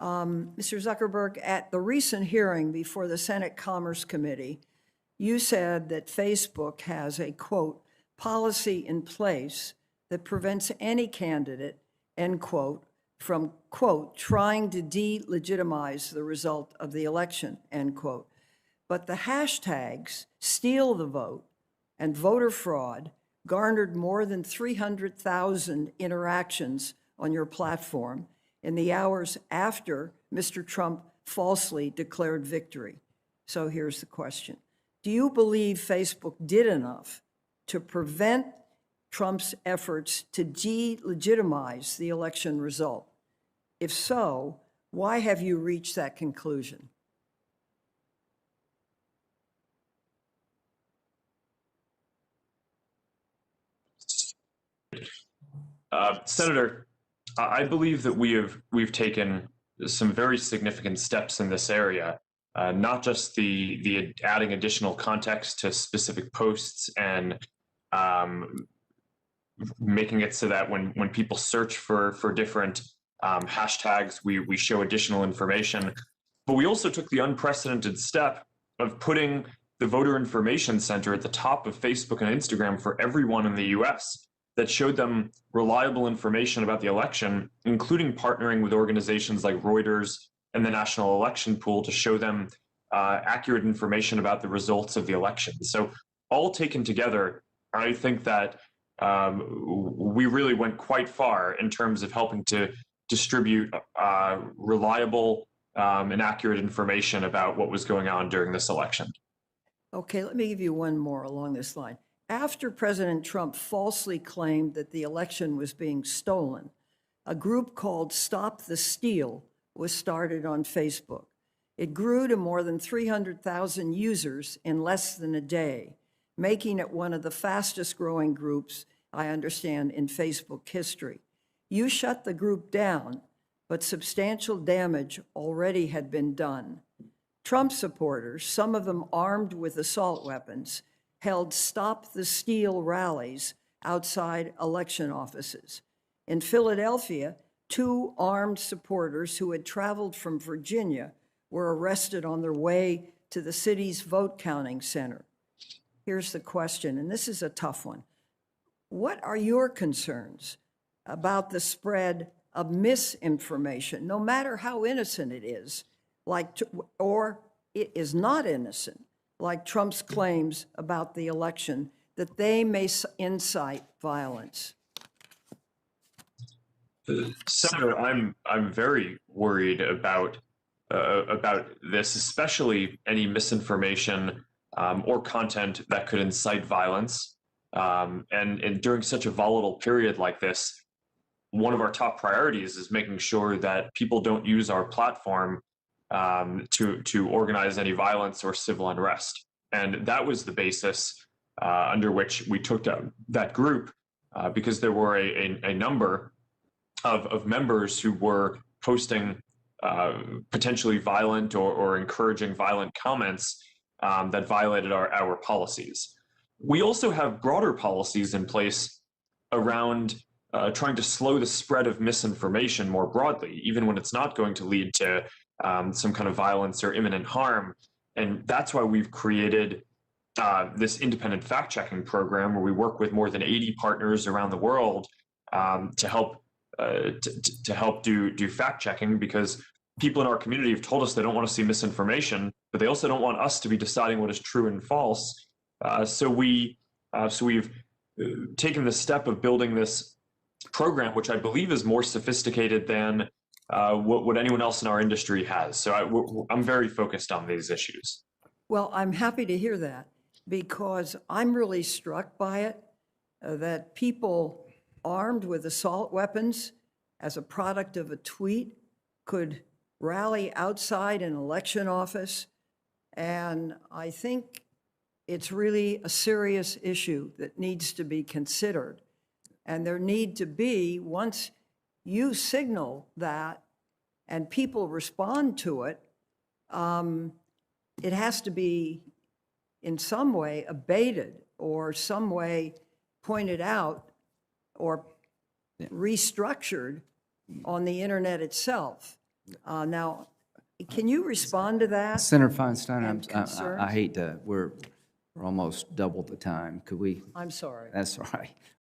Mr. Zuckerberg, at the recent hearing before the Senate Commerce Committee, you said that Facebook has a, quote, policy in place that prevents any candidate, end quote, from, quote, trying to delegitimize the result of the election, end quote. But the hashtags steal the vote and voter fraud garnered more than 300,000 interactions on your platform in the hours after Mr. Trump falsely declared victory. So here's the question. Do you believe Facebook did enough to prevent Trump's efforts to delegitimize the election result? If so, why have you reached that conclusion? Senator, I believe that we've taken some very significant steps in this area. Not just the adding additional context to specific posts and making it so that when people search for different hashtags, we show additional information. But we also took the unprecedented step of putting the Voter Information Center at the top of Facebook and Instagram for everyone in the US that showed them reliable information about the election, including partnering with organizations like Reuters and the National Election Pool to show them accurate information about the results of the election. So all taken together, I think that we really went quite far in terms of helping to distribute reliable and accurate information about what was going on during this election. Okay, let me give you one more along this line. After President Trump falsely claimed that the election was being stolen, a group called Stop the Steal was started on Facebook. It grew to more than 300,000 users in less than a day, making it one of the fastest growing groups, I understand, in Facebook history. You shut the group down, but substantial damage already had been done. Trump supporters, some of them armed with assault weapons, held Stop the Steal rallies outside election offices. In Philadelphia, 2 armed supporters who had traveled from Virginia were arrested on their way to the city's vote counting center. Here's the question, and this is a tough one. What are your concerns about the spread of misinformation, no matter how innocent it is, or it is not innocent, like Trump's claims about the election, that they may incite violence? Senator, I'm very worried about this, especially any misinformation or content that could incite violence. And during such a volatile period like this, one of our top priorities is making sure that people don't use our platform to organize any violence or civil unrest. And that was the basis under which we took that group, because there were a number of members who were posting potentially violent or encouraging violent comments that violated our policies. We also have broader policies in place around trying to slow the spread of misinformation more broadly, even when it's not going to lead to some kind of violence or imminent harm. And that's why we've created this independent fact-checking program where we work with more than 80 partners around the world to help do fact-checking, because people in our community have told us they don't want to see misinformation, but they also don't want us to be deciding what is true and false. So we've taken the step of building this program, which I believe is more sophisticated than what anyone else in our industry has. So I'm very focused on these issues. Well, I'm happy to hear that, because I'm really struck by it, that people armed with assault weapons as a product of a tweet could rally outside an election office. And I think it's really a serious issue that needs to be considered. And there need to be, once you signal that and people respond to it, it has to be in some way abated or some way pointed out or restructured on the internet itself. Now, can you respond to that? Senator Feinstein, And I concerns? hate to, we're almost double the time. Could we, I'm sorry. that's all right.